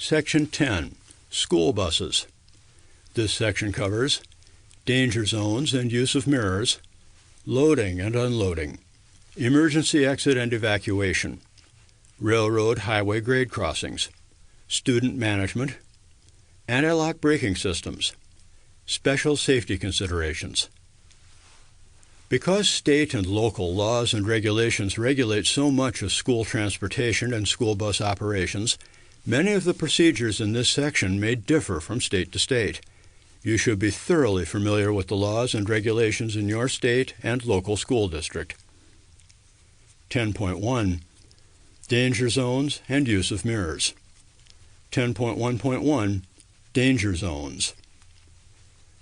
Section 10, School Buses. This section covers danger zones and use of mirrors, loading and unloading, emergency exit and evacuation, railroad highway grade crossings, student management, anti-lock braking systems, special safety considerations. Because state and local laws and regulations regulate so much of school transportation and school bus operations, many of the procedures in this section may differ from state to state. You should be thoroughly familiar with the laws and regulations in your state and local school district. 10.1. Danger zones and use of mirrors. 10.1.1. Danger zones.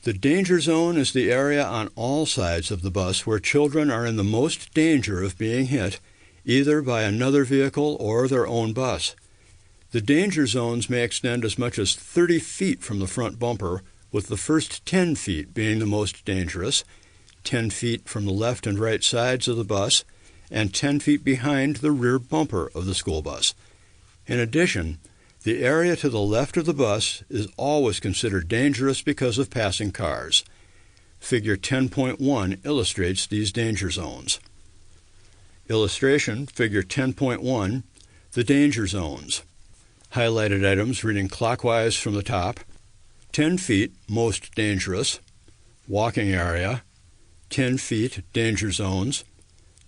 The danger zone is the area on all sides of the bus where children are in the most danger of being hit, either by another vehicle or their own bus. The danger zones may extend as much as 30 feet from the front bumper, with the first 10 feet being the most dangerous, 10 feet from the left and right sides of the bus, and 10 feet behind the rear bumper of the school bus. In addition, the area to the left of the bus is always considered dangerous because of passing cars. Figure 10.1 illustrates these danger zones. Illustration, Figure 10.1, the danger zones. Highlighted items reading clockwise from the top: 10 feet, most dangerous, walking area, 10 feet, danger zones,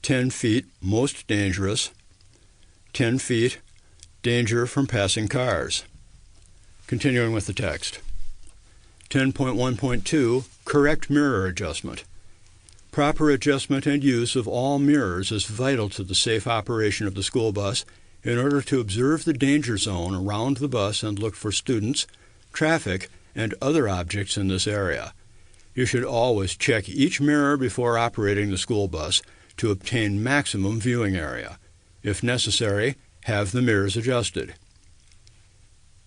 10 feet, most dangerous, 10 feet, danger from passing cars. Continuing with the text. 10.1.2, correct mirror adjustment. Proper adjustment and use of all mirrors is vital to the safe operation of the school bus in order to observe the danger zone around the bus and look for students, traffic, and other objects in this area. You should always check each mirror before operating the school bus to obtain maximum viewing area. If necessary, have the mirrors adjusted.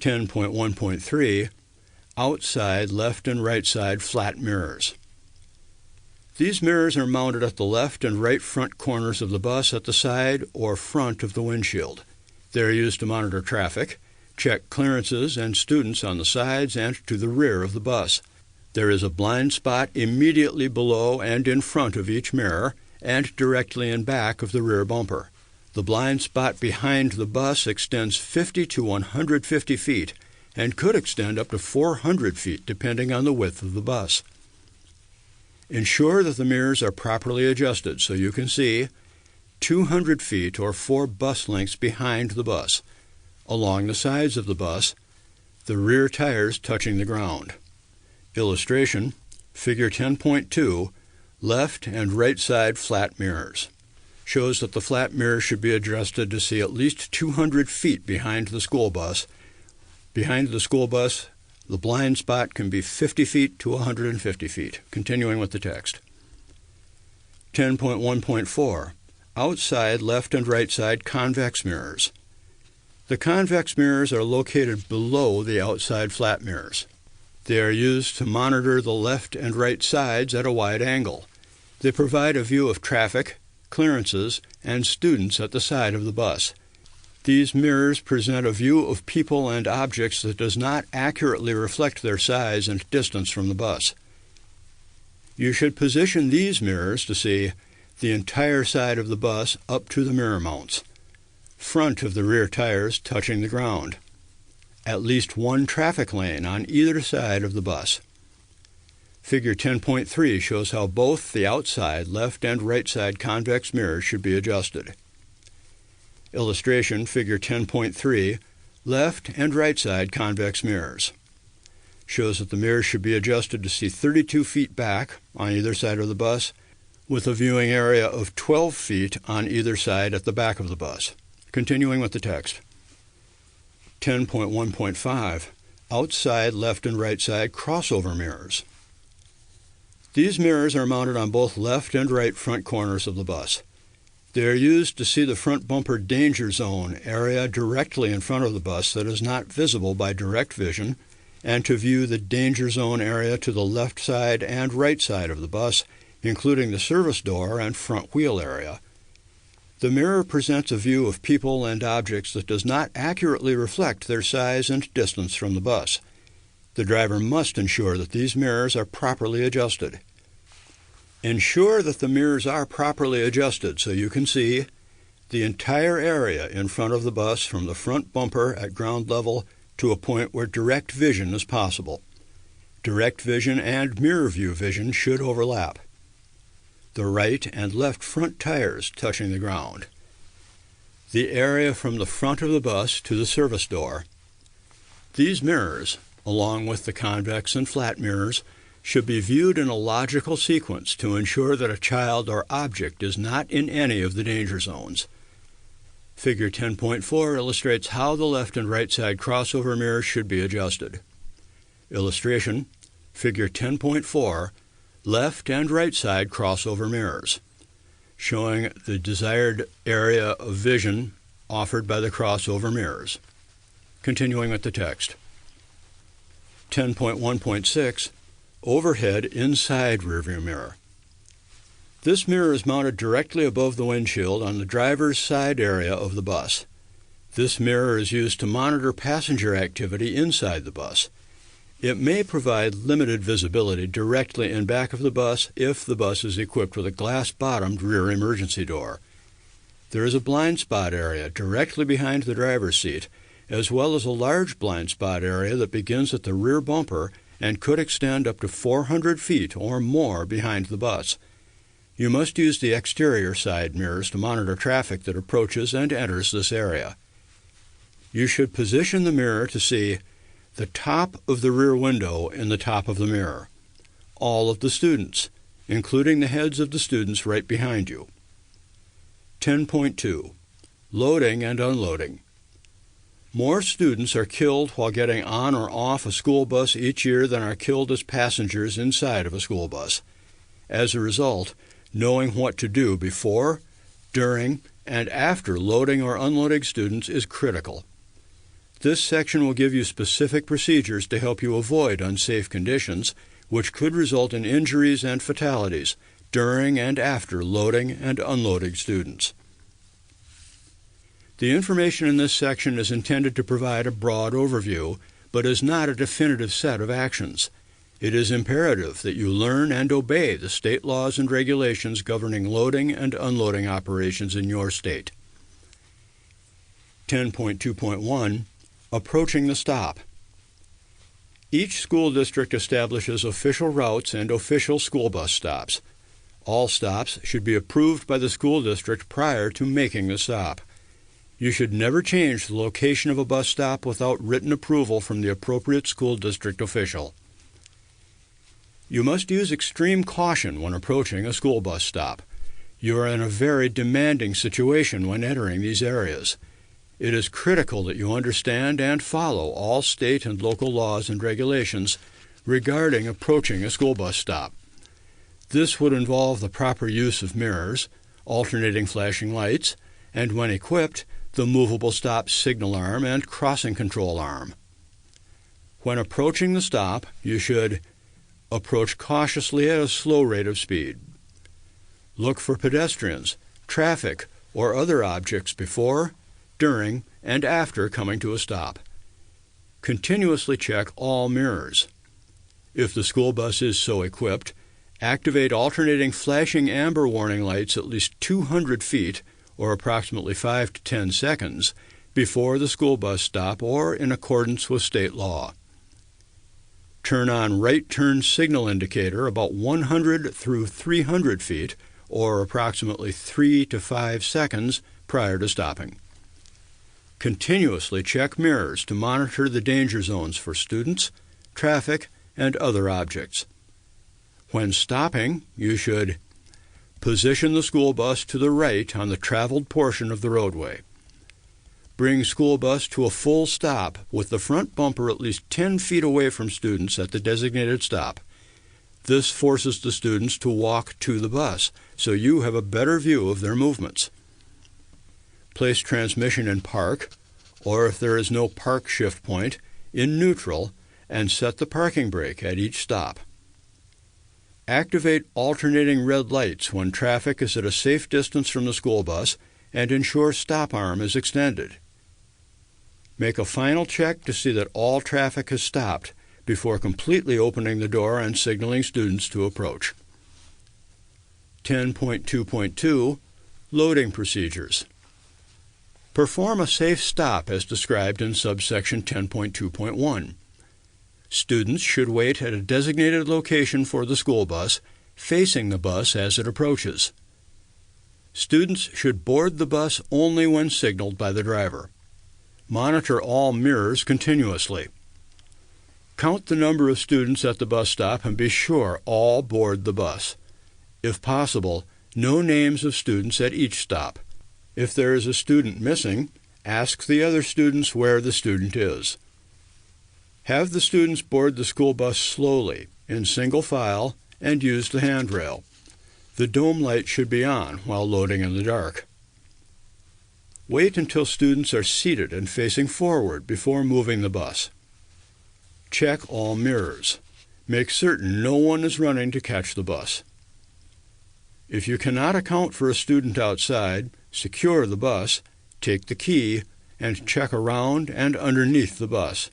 10.1.3, outside left and right side flat mirrors. These mirrors are mounted at the left and right front corners of the bus at the side or front of the windshield. They are used to monitor traffic, check clearances and students on the sides and to the rear of the bus. There is a blind spot immediately below and in front of each mirror and directly in back of the rear bumper. The blind spot behind the bus extends 50 to 150 feet and could extend up to 400 feet depending on the width of the bus. Ensure that the mirrors are properly adjusted so you can see 200 feet or 4 bus lengths behind the bus, along the sides of the bus, the rear tires touching the ground. Illustration, Figure 10.2, left and right side flat mirrors. Shows that the flat mirrors should be adjusted to see at least 200 feet behind the school bus. Behind the school bus, the blind spot can be 50 feet to 150 feet. Continuing with the text. 10.1.4, outside left and right side convex mirrors. The convex mirrors are located below the outside flat mirrors. They are used to monitor the left and right sides at a wide angle. They provide a view of traffic, clearances, and students at the side of the bus. These mirrors present a view of people and objects that does not accurately reflect their size and distance from the bus. You should position these mirrors to see the entire side of the bus up to the mirror mounts, front of the rear tires touching the ground, at least one traffic lane on either side of the bus. Figure 10.3 shows how both the outside left and right side convex mirrors should be adjusted. Illustration, Figure 10.3, left and right side convex mirrors. Shows that the mirrors should be adjusted to see 32 feet back on either side of the bus, with a viewing area of 12 feet on either side at the back of the bus. Continuing with the text. 10.1.5, outside left and right side crossover mirrors. These mirrors are mounted on both left and right front corners of the bus. They are used to see the front bumper danger zone area directly in front of the bus that is not visible by direct vision, and to view the danger zone area to the left side and right side of the bus, including the service door and front wheel area. The mirror presents a view of people and objects that does not accurately reflect their size and distance from the bus. The driver must ensure that these mirrors are properly adjusted. Ensure that the mirrors are properly adjusted so you can see the entire area in front of the bus from the front bumper at ground level to a point where direct vision is possible. Direct vision and mirror view vision should overlap. The right and left front tires touching the ground. The area from the front of the bus to the service door. These mirrors, along with the convex and flat mirrors, should be viewed in a logical sequence to ensure that a child or object is not in any of the danger zones. Figure 10.4 illustrates how the left and right side crossover mirrors should be adjusted. Illustration, Figure 10.4, left and right side crossover mirrors, showing the desired area of vision offered by the crossover mirrors. Continuing with the text. 10.1.6, overhead inside rearview mirror. This mirror is mounted directly above the windshield on the driver's side area of the bus. This mirror is used to monitor passenger activity inside the bus. It may provide limited visibility directly in back of the bus if the bus is equipped with a glass-bottomed rear emergency door. There is a blind spot area directly behind the driver's seat, as well as a large blind spot area that begins at the rear bumper and could extend up to 400 feet or more behind the bus. You must use the exterior side mirrors to monitor traffic that approaches and enters this area. You should position the mirror to see the top of the rear window in the top of the mirror, all of the students, including the heads of the students right behind you. 10.2. Loading and unloading. More students are killed while getting on or off a school bus each year than are killed as passengers inside of a school bus. As a result, knowing what to do before, during, and after loading or unloading students is critical. This section will give you specific procedures to help you avoid unsafe conditions, which could result in injuries and fatalities during and after loading and unloading students. The information in this section is intended to provide a broad overview, but is not a definitive set of actions. It is imperative that you learn and obey the state laws and regulations governing loading and unloading operations in your state. 10.2.1 Approaching the stop. Each school district establishes official routes and official school bus stops. All stops should be approved by the school district prior to making the stop. You should never change the location of a bus stop without written approval from the appropriate school district official. You must use extreme caution when approaching a school bus stop. You are in a very demanding situation when entering these areas. It is critical that you understand and follow all state and local laws and regulations regarding approaching a school bus stop. This would involve the proper use of mirrors, alternating flashing lights, and when equipped, the movable stop signal arm and crossing control arm. When approaching the stop, you should approach cautiously at a slow rate of speed. Look for pedestrians, traffic, or other objects before, during, and after coming to a stop. Continuously check all mirrors. If the school bus is so equipped, activate alternating flashing amber warning lights at least 200 feet, or approximately 5 to 10 seconds, before the school bus stop or in accordance with state law. Turn on right turn signal indicator about 100 through 300 feet, or approximately 3 to 5 seconds prior to stopping. Continuously check mirrors to monitor the danger zones for students, traffic, and other objects. When stopping, you should position the school bus to the right on the traveled portion of the roadway. Bring school bus to a full stop with the front bumper at least 10 feet away from students at the designated stop. This forces the students to walk to the bus, so you have a better view of their movements. Place transmission in park, or if there is no park shift point, in neutral, and set the parking brake at each stop. Activate alternating red lights when traffic is at a safe distance from the school bus and ensure stop arm is extended. Make a final check to see that all traffic has stopped before completely opening the door and signaling students to approach. 10.2.2 Loading Procedures. Perform a safe stop as described in subsection 10.2.1. Students should wait at a designated location for the school bus, facing the bus as it approaches. Students should board the bus only when signaled by the driver. Monitor all mirrors continuously. Count the number of students at the bus stop and be sure all board the bus. If possible, know names of students at each stop. If there is a student missing, ask the other students where the student is. Have the students board the school bus slowly, in single file, and use the handrail. The dome light should be on while loading in the dark. Wait until students are seated and facing forward before moving the bus. Check all mirrors. Make certain no one is running to catch the bus. If you cannot account for a student outside, secure the bus, take the key, and check around and underneath the bus.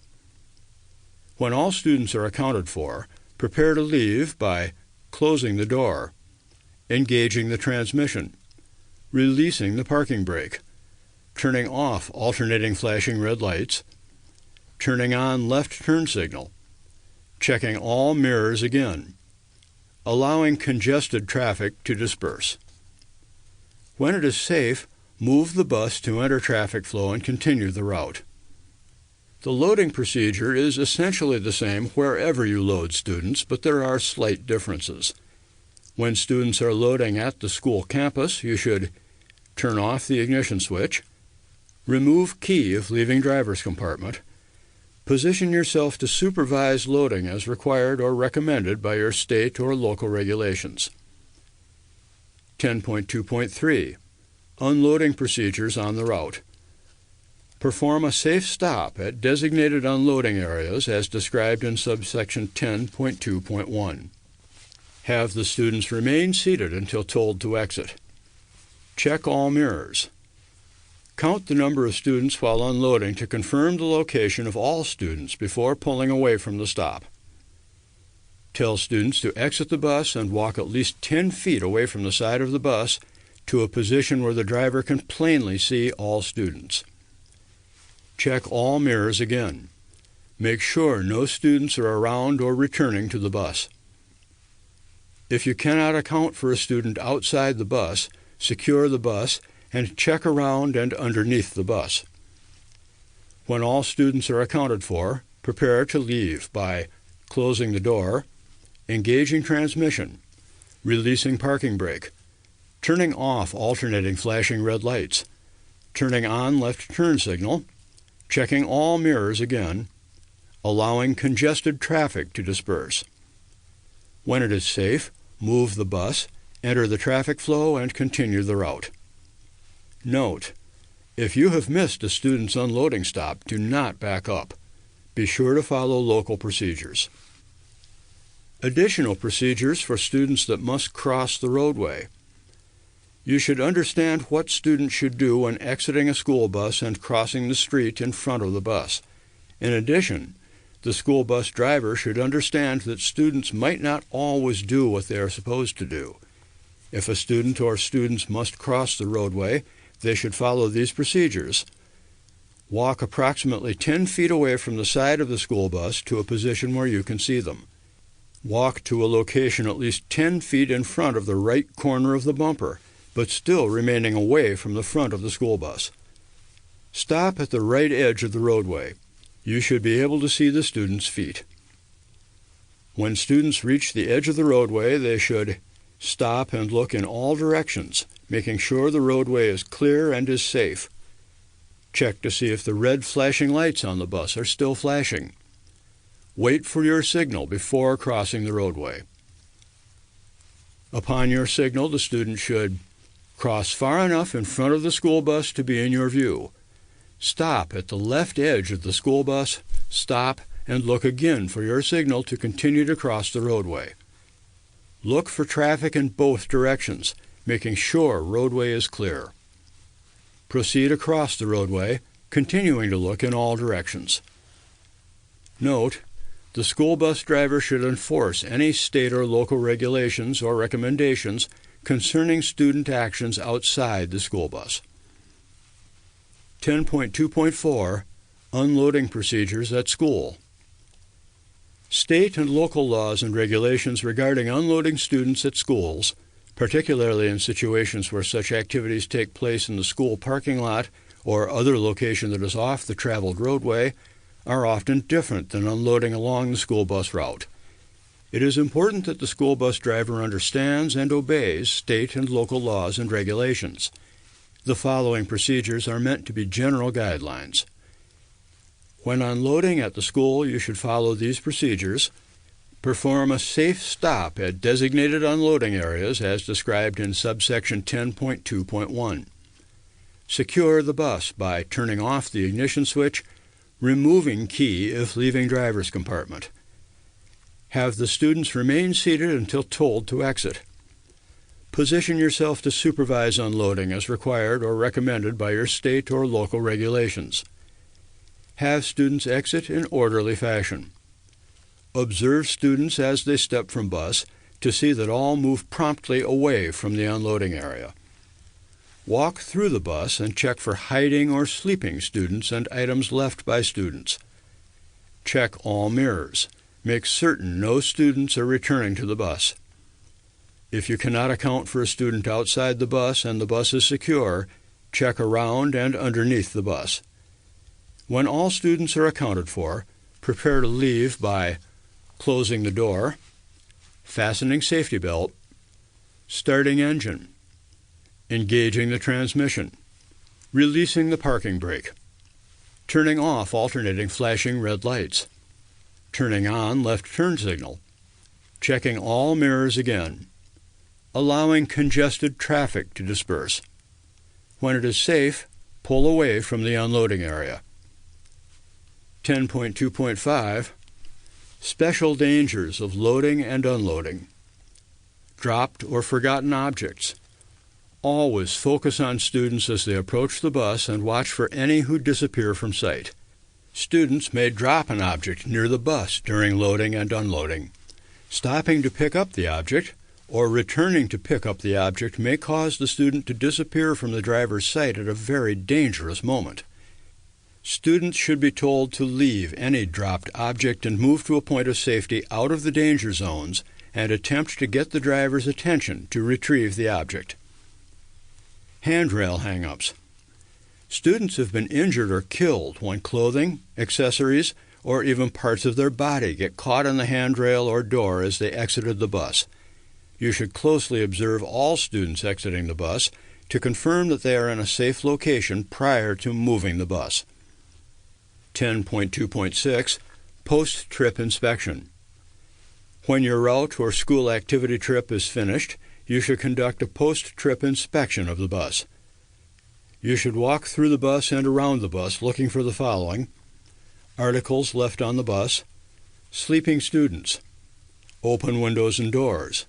When all students are accounted for, prepare to leave by closing the door, engaging the transmission, releasing the parking brake, turning off alternating flashing red lights, turning on left turn signal, checking all mirrors again, allowing congested traffic to disperse. When it is safe, move the bus to enter traffic flow and continue the route. The loading procedure is essentially the same wherever you load students, but there are slight differences. When students are loading at the school campus, you should turn off the ignition switch, remove key if leaving driver's compartment, position yourself to supervise loading as required or recommended by your state or local regulations. 10.2.3 Unloading Procedures on the route. Perform a safe stop at designated unloading areas as described in subsection 10.2.1. Have the students remain seated until told to exit. Check all mirrors. Count the number of students while unloading to confirm the location of all students before pulling away from the stop. Tell students to exit the bus and walk at least 10 feet away from the side of the bus to a position where the driver can plainly see all students. Check all mirrors again. Make sure no students are around or returning to the bus. If you cannot account for a student outside the bus, secure the bus and check around and underneath the bus. When all students are accounted for, prepare to leave by closing the door, engaging transmission, releasing parking brake, turning off alternating flashing red lights, turning on left turn signal, checking all mirrors again, allowing congested traffic to disperse. When it is safe, move the bus, enter the traffic flow, and continue the route. Note: if you have missed a student's unloading stop, do not back up. Be sure to follow local procedures. Additional procedures for students that must cross the roadway. You should understand what students should do when exiting a school bus and crossing the street in front of the bus. In addition, the school bus driver should understand that students might not always do what they are supposed to do. If a student or students must cross the roadway, they should follow these procedures. Walk approximately 10 feet away from the side of the school bus to a position where you can see them. Walk to a location at least 10 feet in front of the right corner of the bumper, but still remaining away from the front of the school bus. Stop at the right edge of the roadway. You should be able to see the students' feet. When students reach the edge of the roadway, they should stop and look in all directions, making sure the roadway is clear and is safe. Check to see if the red flashing lights on the bus are still flashing. Wait for your signal before crossing the roadway. Upon your signal, the student should cross far enough in front of the school bus to be in your view. Stop at the left edge of the school bus, stop, and look again for your signal to continue to cross the roadway. Look for traffic in both directions, making sure roadway is clear. Proceed across the roadway, continuing to look in all directions. Note: the school bus driver should enforce any state or local regulations or recommendations concerning student actions outside the school bus. 10.2.4 Unloading Procedures at School. State and local laws and regulations regarding unloading students at schools, particularly in situations where such activities take place in the school parking lot or other location that is off the traveled roadway, are often different than unloading along the school bus route. It is important that the school bus driver understands and obeys state and local laws and regulations. The following procedures are meant to be general guidelines. When unloading at the school, you should follow these procedures. Perform a safe stop at designated unloading areas as described in subsection 10.2.1. Secure the bus by turning off the ignition switch, removing key if leaving driver's compartment. Have the students remain seated until told to exit. Position yourself to supervise unloading as required or recommended by your state or local regulations. Have students exit in orderly fashion. Observe students as they step from bus to see that all move promptly away from the unloading area. Walk through the bus and check for hiding or sleeping students and items left by students. Check all mirrors. Make certain no students are returning to the bus. If you cannot account for a student outside the bus and the bus is secure, check around and underneath the bus. When all students are accounted for, prepare to leave by closing the door, fastening safety belt, starting engine, engaging the transmission, releasing the parking brake, turning off alternating flashing red lights, turning on left turn signal, checking all mirrors again, allowing congested traffic to disperse. When it is safe, pull away from the unloading area. 10.2.5 Special dangers of loading and unloading. Dropped or forgotten objects. Always focus on students as they approach the bus and watch for any who disappear from sight. Students may drop an object near the bus during loading and unloading. Stopping to pick up the object or returning to pick up the object may cause the student to disappear from the driver's sight at a very dangerous moment. Students should be told to leave any dropped object and move to a point of safety out of the danger zones and attempt to get the driver's attention to retrieve the object. Handrail hang-ups. Students have been injured or killed when clothing, accessories, or even parts of their body get caught on the handrail or door as they exited the bus. You should closely observe all students exiting the bus to confirm that they are in a safe location prior to moving the bus. 10.2.6 Post-trip inspection. When your route or school activity trip is finished, you should conduct a post-trip inspection of the bus. You should walk through the bus and around the bus looking for the following: articles left on the bus, sleeping students, open windows and doors,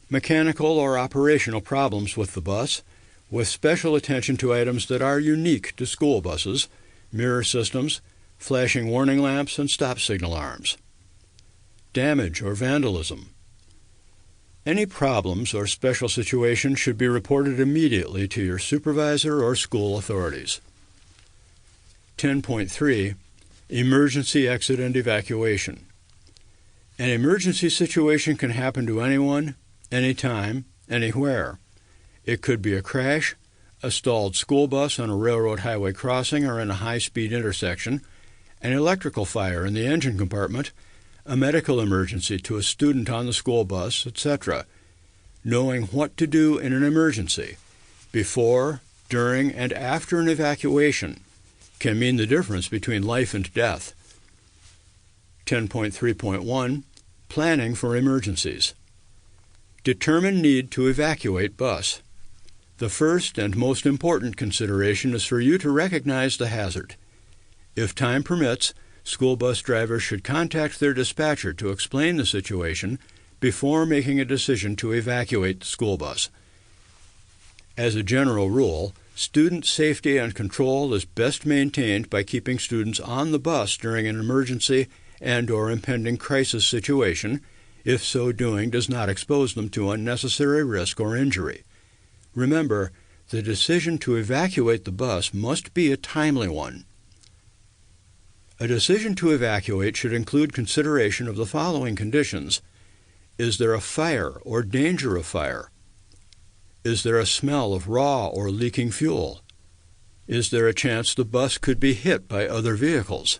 mechanical or operational problems with the bus, with special attention to items that are unique to school buses, mirror systems, flashing warning lamps, and stop signal arms. Damage or vandalism. Any problems or special situations should be reported immediately to your supervisor or school authorities. 10.3 Emergency exit and evacuation. An emergency situation can happen to anyone, anytime, anywhere. It could be a crash, a stalled school bus on a railroad highway crossing or in a high-speed intersection, an electrical fire in the engine compartment, a medical emergency to a student on the school bus, etc. Knowing what to do in an emergency, before, during, and after an evacuation, can mean the difference between life and death. 10.3.1 Planning for emergencies. Determine need to evacuate bus. The first and most important consideration is for you to recognize the hazard. If time permits, school bus drivers should contact their dispatcher to explain the situation before making a decision to evacuate the school bus. As a general rule, Student safety and control is best maintained by keeping students on the bus during an emergency and/or impending crisis situation, if so doing does not expose them to unnecessary risk or injury. Remember, the decision to evacuate the bus must be a timely one. A decision to evacuate should include consideration of the following conditions. Is there a fire or danger of fire? Is there a smell of raw or leaking fuel? Is there a chance the bus could be hit by other vehicles?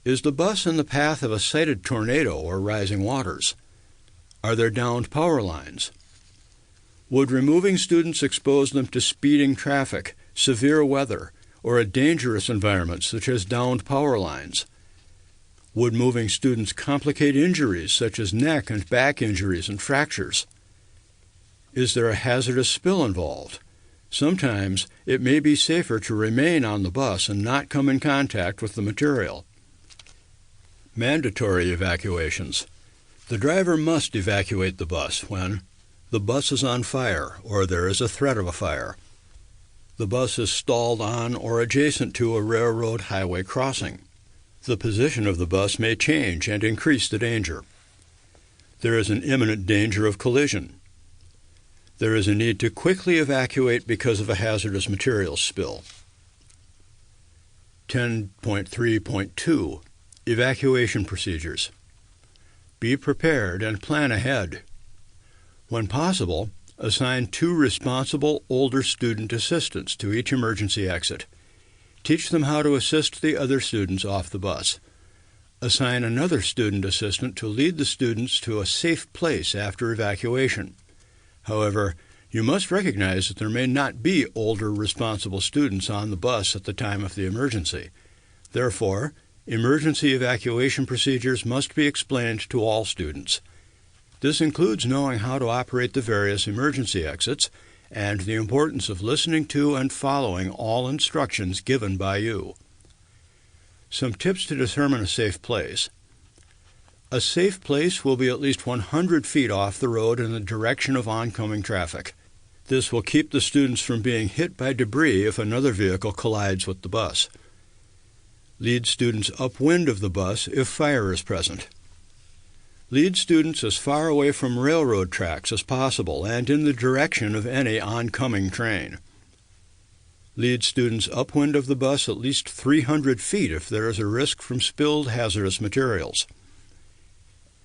Is the bus in the path of a cited tornado or rising waters? Are there downed power lines? Would removing students expose them to speeding traffic, severe weather, or a dangerous environment such as downed power lines? Would moving students complicate injuries such as neck and back injuries and fractures? Is there a hazardous spill involved? Sometimes it may be safer to remain on the bus and not come in contact with the material. Mandatory evacuations. The driver must evacuate the bus when the bus is on fire or there is a threat of a fire. The bus is stalled on or adjacent to a railroad highway crossing. The position of the bus may change and increase the danger. There is an imminent danger of collision. There is a need to quickly evacuate because of a hazardous materials spill. 10.3.2 Evacuation Procedures. Be prepared and plan ahead. When possible, assign 2 responsible older student assistants to each emergency exit. Teach them how to assist the other students off the bus. Assign another student assistant to lead the students to a safe place after evacuation. However, you must recognize that there may not be older responsible students on the bus at the time of the emergency. Therefore, emergency evacuation procedures must be explained to all students. This includes knowing how to operate the various emergency exits and the importance of listening to and following all instructions given by you. Some tips to determine a safe place. A safe place will be at least 100 feet off the road in the direction of oncoming traffic. This will keep the students from being hit by debris if another vehicle collides with the bus. Lead students upwind of the bus if fire is present. Lead students as far away from railroad tracks as possible and in the direction of any oncoming train. Lead students upwind of the bus at least 300 feet if there is a risk from spilled hazardous materials.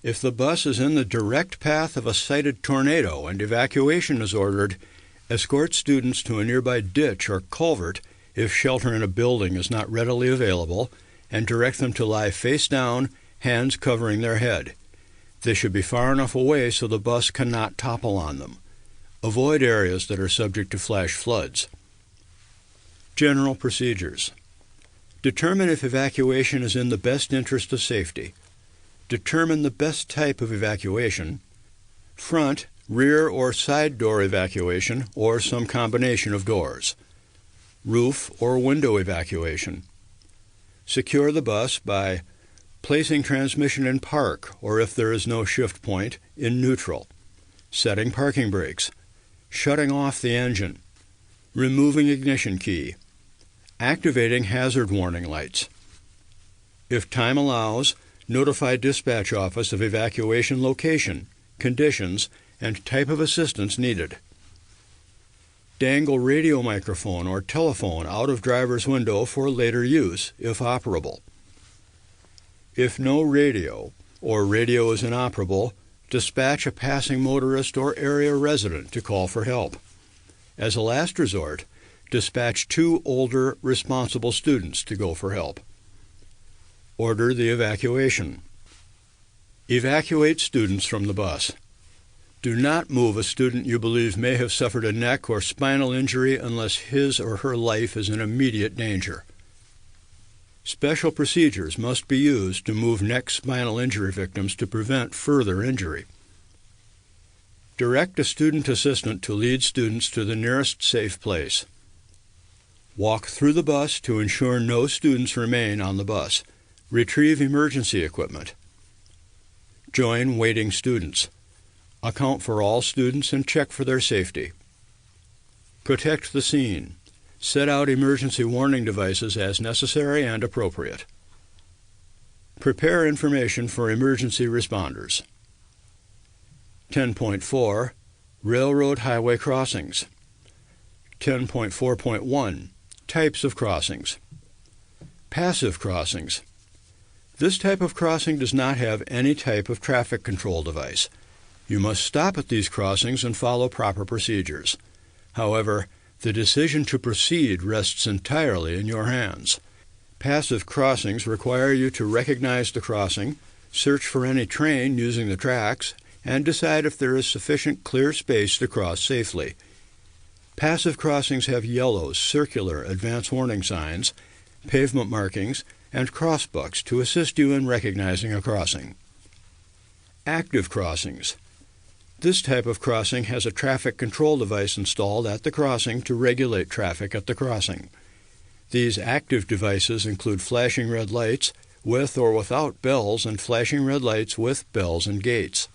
If the bus is in the direct path of a cited tornado and evacuation is ordered, escort students to a nearby ditch or culvert if shelter in a building is not readily available, and direct them to lie face down, hands covering their head. They should be far enough away so the bus cannot topple on them. Avoid areas that are subject to flash floods. General procedures. Determine if evacuation is in the best interest of safety. Determine the best type of evacuation. Front, rear, or side door evacuation, or some combination of doors. Roof or window evacuation. Secure the bus by placing transmission in park, or if there is no shift point, in neutral. Setting parking brakes. Shutting off the engine. Removing ignition key. Activating hazard warning lights. If time allows, notify dispatch office of evacuation location, conditions, and type of assistance needed. Dangle radio microphone or telephone out of driver's window for later use, if operable. If no radio, or radio is inoperable, dispatch a passing motorist or area resident to call for help. As a last resort, dispatch 2 older, responsible students to go for help. Order the evacuation. Evacuate students from the bus. Do not move a student you believe may have suffered a neck or spinal injury unless his or her life is in immediate danger. Special procedures must be used to move neck spinal injury victims to prevent further injury. Direct a student assistant to lead students to the nearest safe place. Walk through the bus to ensure no students remain on the bus. Retrieve emergency equipment. Join waiting students. Account for all students and check for their safety. Protect the scene. Set out emergency warning devices as necessary and appropriate. Prepare information for emergency responders. 10.4 Railroad highway crossings. 10.4.1 Types of crossings. Passive crossings. This type of crossing does not have any type of traffic control device. You must stop at these crossings and follow proper procedures. However, the decision to proceed rests entirely in your hands. Passive crossings require you to recognize the crossing, search for any train using the tracks, and decide if there is sufficient clear space to cross safely. Passive crossings have yellow, circular advance warning signs, pavement markings, and crossbucks to assist you in recognizing a crossing. Active crossings. This type of crossing has a traffic control device installed at the crossing to regulate traffic at the crossing. These active devices include flashing red lights with or without bells and flashing red lights with bells and gates.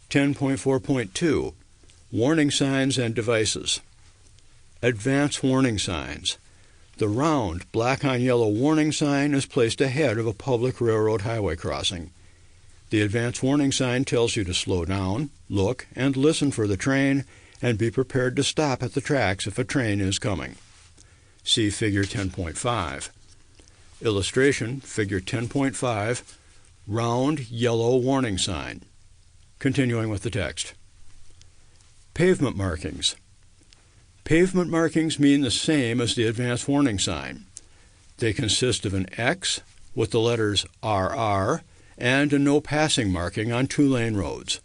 10.4.2 Warning signs and devices. Advance warning signs. The round black-on-yellow warning sign is placed ahead of a public railroad highway crossing. The advance warning sign tells you to slow down, look, and listen for the train, and be prepared to stop at the tracks if a train is coming. See Figure 10.5. Illustration, Figure 10.5, round yellow warning sign. Continuing with the text. Pavement markings. Pavement markings mean the same as the advance warning sign. They consist of an X with the letters RR and a no passing marking on two-lane roads.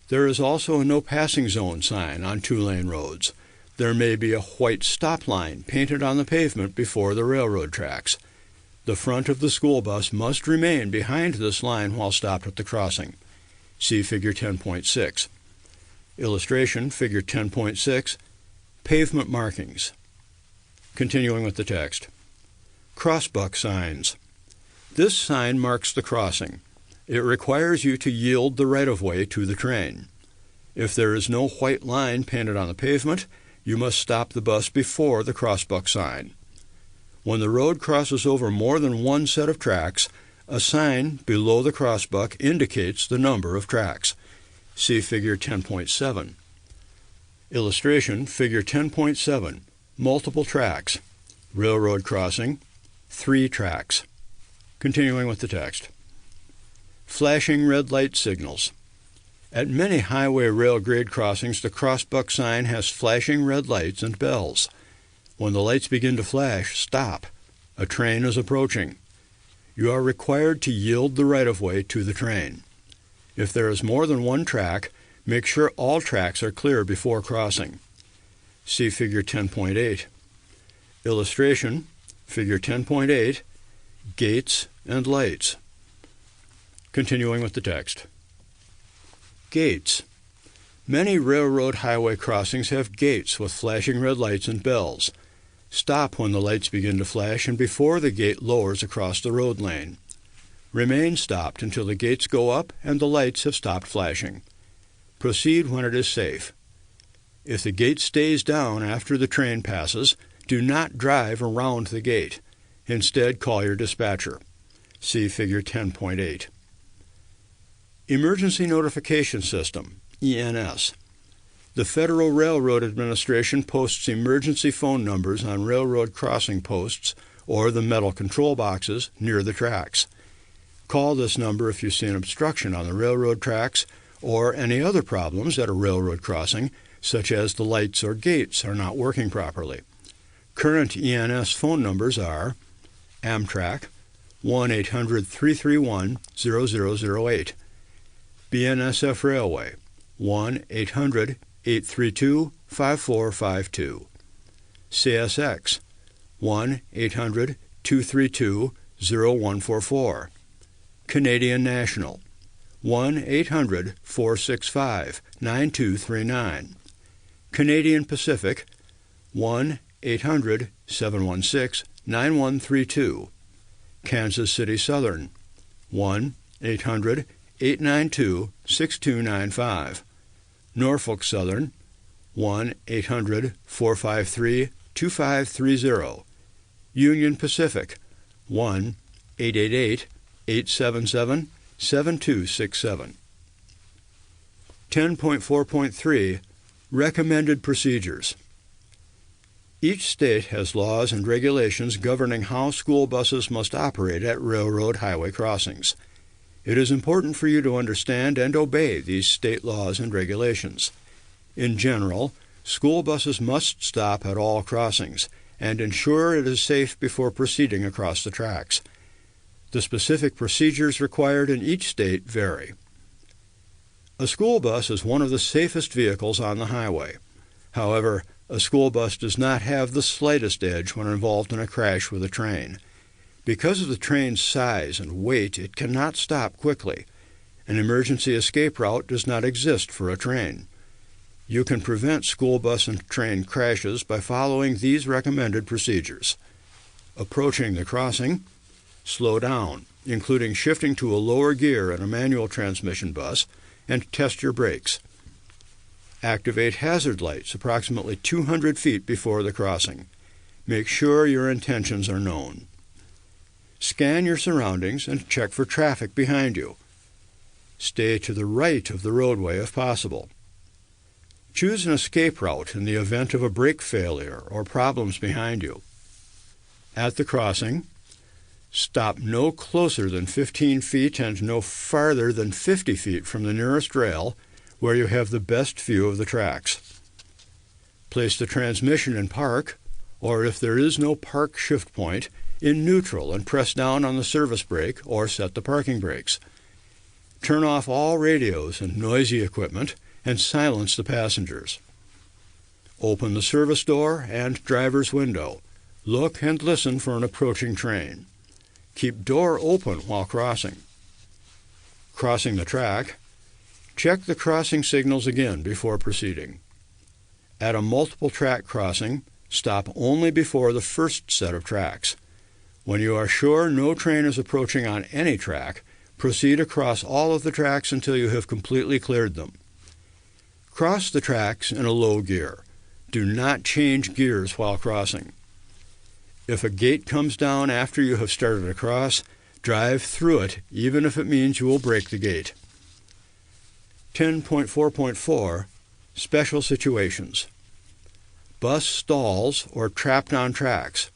There is also a no passing zone sign on two-lane roads. There may be a white stop line painted on the pavement before the railroad tracks. The front of the school bus must remain behind this line while stopped at the crossing. See Figure 10.6. Illustration, Figure 10.6, pavement markings. Continuing with the text. Crossbuck signs. This sign marks the crossing. It requires you to yield the right-of-way to the train. If there is no white line painted on the pavement, you must stop the bus before the crossbuck sign. When the road crosses over more than one set of tracks, a sign below the crossbuck indicates the number of tracks. See Figure 10.7. Illustration, Figure 10.7, multiple tracks. Railroad crossing, 3 tracks. Continuing with the text. Flashing red light signals. At many highway rail grade crossings, the crossbuck sign has flashing red lights and bells. When the lights begin to flash, stop. A train is approaching. You are required to yield the right-of-way to the train. If there is more than one track, make sure all tracks are clear before crossing. See Figure 10.8. Illustration, Figure 10.8, gates and lights. Continuing with the text. Gates. Many railroad highway crossings have gates with flashing red lights and bells. Stop when the lights begin to flash and before the gate lowers across the road lane. Remain stopped until the gates go up and the lights have stopped flashing. Proceed when it is safe. If the gate stays down after the train passes, do not drive around the gate. Instead, call your dispatcher. See Figure 10.8. Emergency Notification System, ENS. The Federal Railroad Administration posts emergency phone numbers on railroad crossing posts or the metal control boxes near the tracks. Call this number if you see an obstruction on the railroad tracks or any other problems at a railroad crossing, such as the lights or gates are not working properly. Current ENS phone numbers are Amtrak 1-800-331-0008, BNSF Railway 1-800-832-5452, CSX 1-800-232-0144, Canadian National 1-800-465-9239, Canadian Pacific 1-800-716-9132, Kansas City Southern 1-800-892-6295, Norfolk Southern 1-800-453-2530. Union Pacific, 1-888-877-7267. 10.4.3 Recommended Procedures. Each state has laws and regulations governing how school buses must operate at railroad highway crossings. It is important for you to understand and obey these state laws and regulations. In general, school buses must stop at all crossings and ensure it is safe before proceeding across the tracks. The specific procedures required in each state vary. A school bus is one of the safest vehicles on the highway. However, a school bus does not have the slightest edge when involved in a crash with a train. Because of the train's size and weight, it cannot stop quickly. An emergency escape route does not exist for a train. You can prevent school bus and train crashes by following these recommended procedures. Approaching the crossing, slow down, including shifting to a lower gear in a manual transmission bus, and test your brakes. Activate hazard lights approximately 200 feet before the crossing. Make sure your intentions are known. Scan your surroundings and check for traffic behind you. Stay to the right of the roadway if possible. Choose an escape route in the event of a brake failure or problems behind you. At the crossing, stop no closer than 15 feet and no farther than 50 feet from the nearest rail where you have the best view of the tracks. Place the transmission in park, or if there is no park shift point, in neutral and press down on the service brake or set the parking brakes. Turn off all radios and noisy equipment and silence the passengers. Open the service door and driver's window. Look and listen for an approaching train. Keep door open while crossing. Crossing the track, check the crossing signals again before proceeding. At a multiple track crossing, stop only before the first set of tracks. When you are sure no train is approaching on any track, proceed across all of the tracks until you have completely cleared them. Cross the tracks in a low gear. Do not change gears while crossing. If a gate comes down after you have started a cross, drive through it, even if it means you will break the gate. 10.4.4 Special Situations. Bus stalls or trapped on tracks.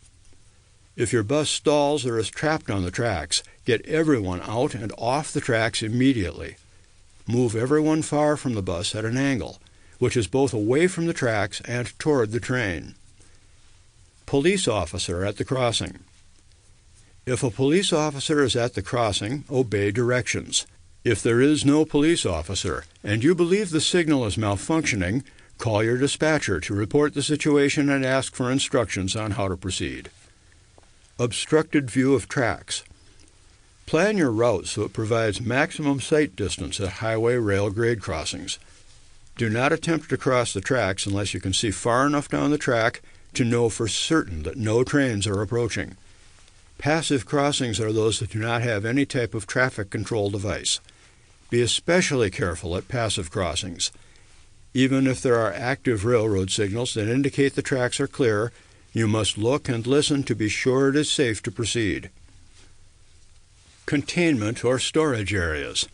If your bus stalls or is trapped on the tracks, get everyone out and off the tracks immediately. Move everyone far from the bus at an angle, which is both away from the tracks and toward the train. Police officer at the crossing. If a police officer is at the crossing, obey directions. If there is no police officer and you believe the signal is malfunctioning, call your dispatcher to report the situation and ask for instructions on how to proceed. Obstructed view of tracks. Plan your route so it provides maximum sight distance at highway rail grade crossings. Do not attempt to cross the tracks unless you can see far enough down the track to know for certain that no trains are approaching. Passive crossings are those that do not have any type of traffic control device. Be especially careful at passive crossings. Even if there are active railroad signals that indicate the tracks are clear, you must look and listen to be sure it is safe to proceed. Containment or storage areas.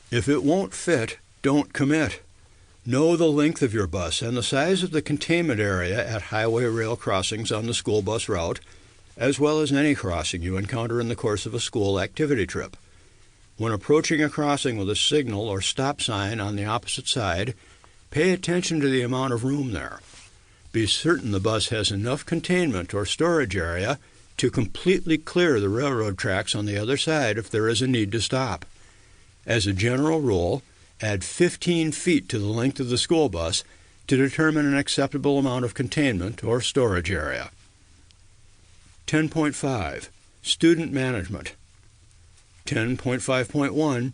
If it won't fit, don't commit. Know the length of your bus and the size of the containment area at highway rail crossings on the school bus route, as well as any crossing you encounter in the course of a school activity trip. When approaching a crossing with a signal or stop sign on the opposite side, pay attention to the amount of room there. Be certain the bus has enough containment or storage area to completely clear the railroad tracks on the other side if there is a need to stop. As a general rule, add 15 feet to the length of the school bus to determine an acceptable amount of containment or storage area. 10.5 Student Management. 10.5.1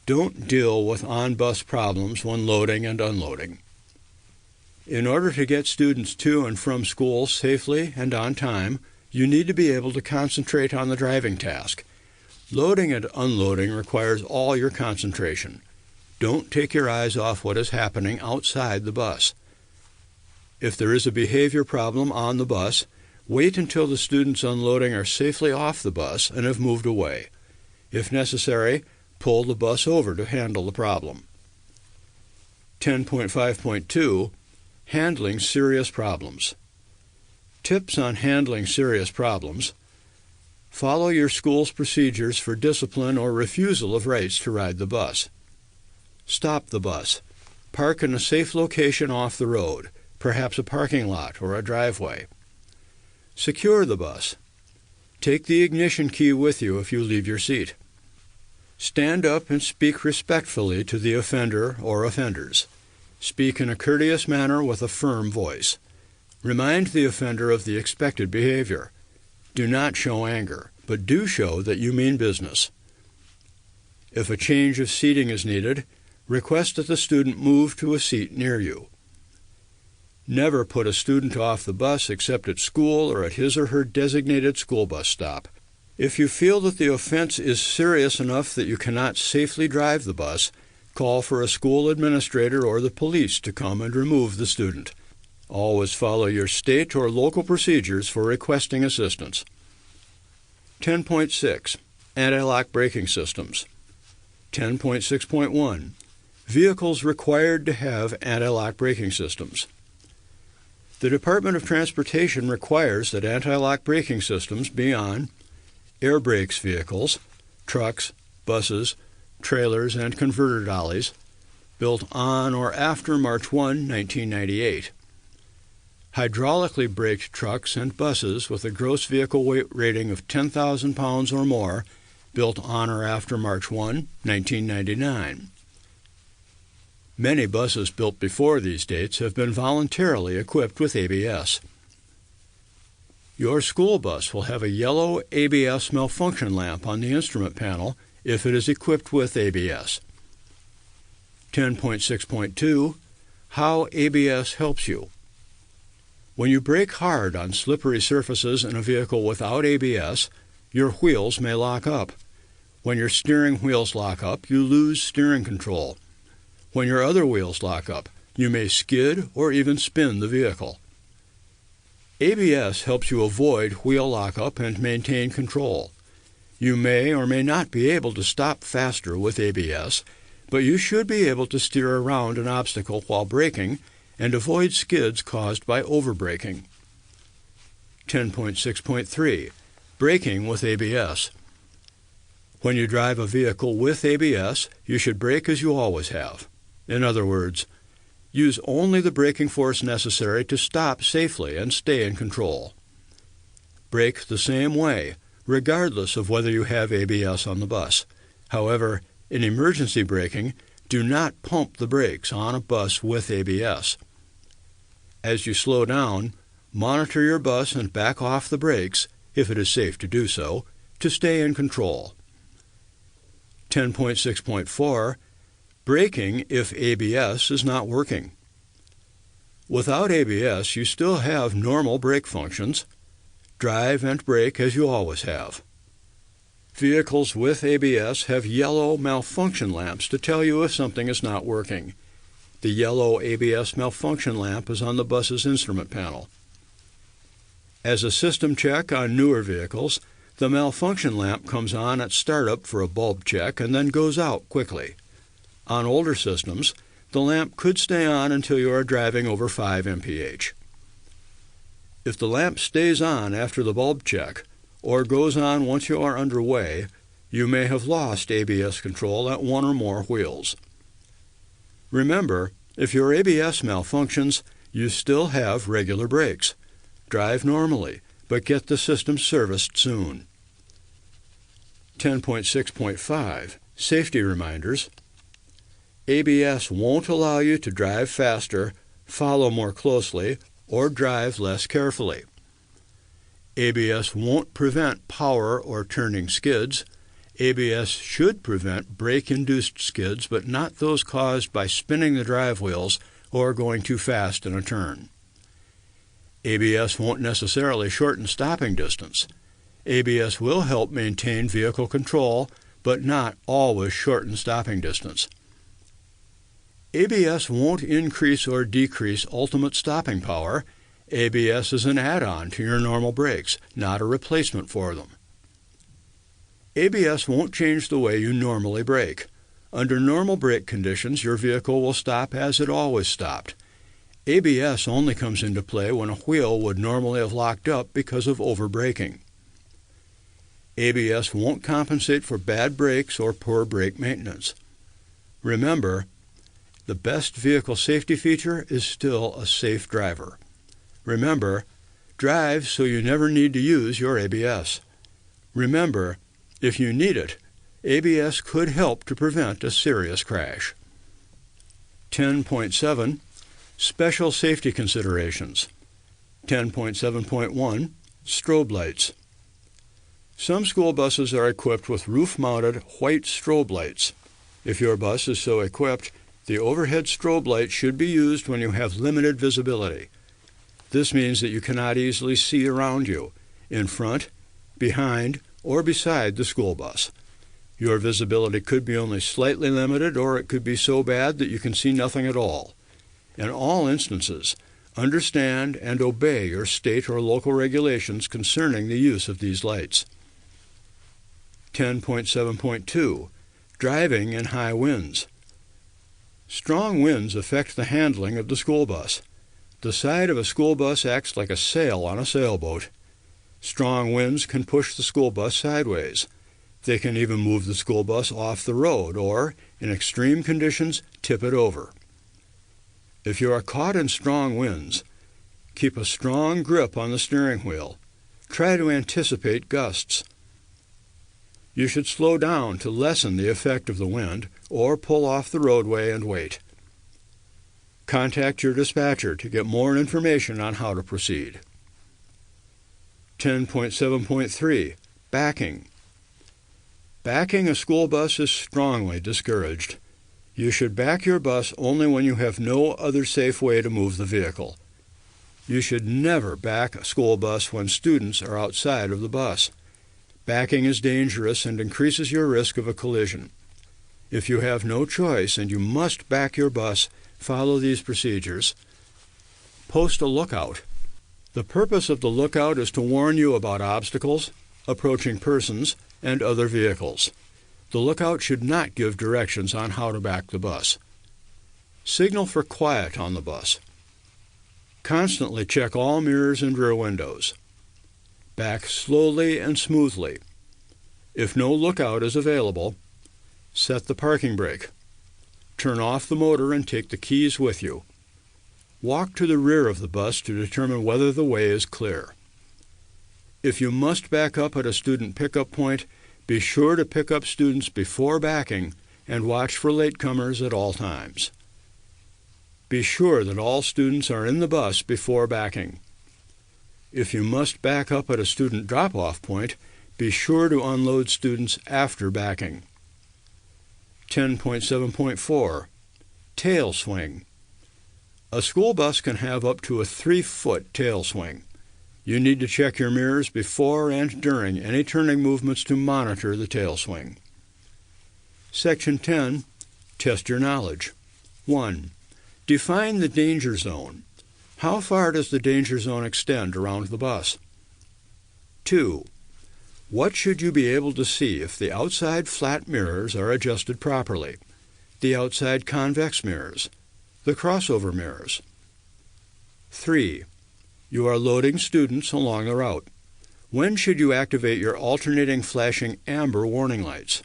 Don't deal with on-bus problems when loading and unloading. In order to get students to and from school safely and on time, you need to be able to concentrate on the driving task. Loading and unloading requires all your concentration. Don't take your eyes off what is happening outside the bus. If there is a behavior problem on the bus, wait until the students unloading are safely off the bus and have moved away. If necessary, pull the bus over to handle the problem. 10.5.2 Handling Serious Problems. Tips on handling serious problems. Follow your school's procedures for discipline or refusal of rights to ride the bus. Stop the bus. Park in a safe location off the road, perhaps a parking lot or a driveway. Secure the bus. Take the ignition key with you if you leave your seat. Stand up and speak respectfully to the offender or offenders. Speak in a courteous manner with a firm voice. Remind the offender of the expected behavior. Do not show anger, but do show that you mean business. If a change of seating is needed, request that the student move to a seat near you. Never put a student off the bus except at school or at his or her designated school bus stop. If you feel that the offense is serious enough that you cannot safely drive the bus, call for a school administrator or the police to come and remove the student. Always follow your state or local procedures for requesting assistance. 10.6 Anti-lock braking systems. 10.6.1 Vehicles required to have anti-lock braking systems. The Department of Transportation requires that anti-lock braking systems be on air brakes vehicles, trucks, buses, trailers, and converter dollies, built on or after March 1, 1998. Hydraulically braked trucks and buses with a gross vehicle weight rating of 10,000 pounds or more, built on or after March 1, 1999. Many buses built before these dates have been voluntarily equipped with ABS. Your school bus will have a yellow ABS malfunction lamp on the instrument panel if it is equipped with ABS. 10.6.2 How ABS helps you. When you brake hard on slippery surfaces in a vehicle without ABS, your wheels may lock up. When your steering wheels lock up, you lose steering control. When your other wheels lock up, you may skid or even spin the vehicle. ABS helps you avoid wheel lockup and maintain control. You may or may not be able to stop faster with ABS, but you should be able to steer around an obstacle while braking and avoid skids caused by overbraking. 10.6.3 Braking with ABS. When you drive a vehicle with ABS, you should brake as you always have. In other words, use only the braking force necessary to stop safely and stay in control. Brake the same way, regardless of whether you have ABS on the bus. However, in emergency braking, do not pump the brakes on a bus with ABS. As you slow down, monitor your bus and back off the brakes, if it is safe to do so, to stay in control. 10.6.4 Braking if ABS is not working. Without ABS, you still have normal brake functions. Drive and brake as you always have. Vehicles with ABS have yellow malfunction lamps to tell you if something is not working. The yellow ABS malfunction lamp is on the bus's instrument panel. As a system check on newer vehicles, the malfunction lamp comes on at startup for a bulb check and then goes out quickly. On older systems, the lamp could stay on until you are driving over 5 mph. If the lamp stays on after the bulb check, or goes on once you are underway, you may have lost ABS control at one or more wheels. Remember, if your ABS malfunctions, you still have regular brakes. Drive normally, but get the system serviced soon. 10.6.5 Safety Reminders. ABS won't allow you to drive faster, follow more closely, or drive less carefully. ABS won't prevent power or turning skids. ABS should prevent brake-induced skids, but not those caused by spinning the drive wheels or going too fast in a turn. ABS won't necessarily shorten stopping distance. ABS will help maintain vehicle control, but not always shorten stopping distance. ABS won't increase or decrease ultimate stopping power. ABS is an add-on to your normal brakes, not a replacement for them. ABS won't change the way you normally brake. Under normal brake conditions, your vehicle will stop as it always stopped. ABS only comes into play when a wheel would normally have locked up because of over-braking. ABS won't compensate for bad brakes or poor brake maintenance. Remember, the best vehicle safety feature is still a safe driver. Remember, drive so you never need to use your ABS. Remember, if you need it, ABS could help to prevent a serious crash. 10.7 Special Safety Considerations. 10.7.1 Strobe Lights. Some school buses are equipped with roof-mounted white strobe lights. If your bus is so equipped, the overhead strobe light should be used when you have limited visibility. This means that you cannot easily see around you, in front, behind, or beside the school bus. Your visibility could be only slightly limited, or it could be so bad that you can see nothing at all. In all instances, understand and obey your state or local regulations concerning the use of these lights. 10.7.2 Driving in high winds. Strong winds affect the handling of the school bus. The side of a school bus acts like a sail on a sailboat. Strong winds can push the school bus sideways. They can even move the school bus off the road or, in extreme conditions, tip it over. If you are caught in strong winds, keep a strong grip on the steering wheel. Try to anticipate gusts. You should slow down to lessen the effect of the wind or pull off the roadway and wait. Contact your dispatcher to get more information on how to proceed. 10.7.3 Backing. Backing a school bus is strongly discouraged. You should back your bus only when you have no other safe way to move the vehicle. You should never back a school bus when students are outside of the bus. Backing is dangerous and increases your risk of a collision. If you have no choice and you must back your bus, follow these procedures. Post a lookout. The purpose of the lookout is to warn you about obstacles, approaching persons, and other vehicles. The lookout should not give directions on how to back the bus. Signal for quiet on the bus. Constantly check all mirrors and rear windows. Back slowly and smoothly. If no lookout is available, set the parking brake. Turn off the motor and take the keys with you. Walk to the rear of the bus to determine whether the way is clear. If you must back up at a student pickup point, be sure to pick up students before backing and watch for latecomers at all times. Be sure that all students are in the bus before backing. If you must back up at a student drop-off point, be sure to unload students after backing. 10.7.4 Tail swing. A school bus can have up to a 3-foot tail swing. You need to check your mirrors before and during any turning movements to monitor the tail swing. Section 10. Test your knowledge. 1. Define the danger zone. How far does the danger zone extend around the bus? 2. What should you be able to see if the outside flat mirrors are adjusted properly, the outside convex mirrors, the crossover mirrors? 3. You are loading students along the route. When should you activate your alternating flashing amber warning lights?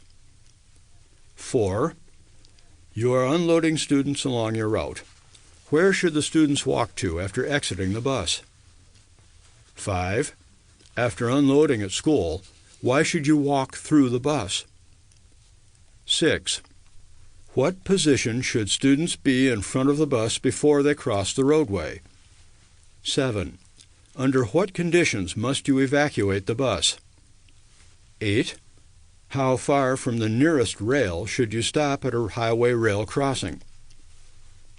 4. You are unloading students along your route. Where should the students walk to after exiting the bus? 5. After unloading at school, why should you walk through the bus? 6. What position should students be in front of the bus before they cross the roadway? 7. Under what conditions must you evacuate the bus? 8. How far from the nearest rail should you stop at a highway rail crossing?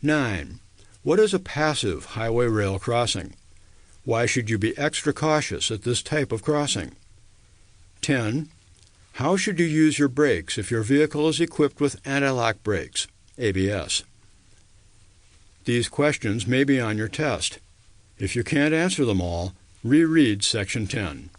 9. What is a passive highway rail crossing? Why should you be extra cautious at this type of crossing? 10. How should you use your brakes if your vehicle is equipped with anti-lock brakes, ABS? these questions may be on your test. If you can't answer them all, reread Section 10.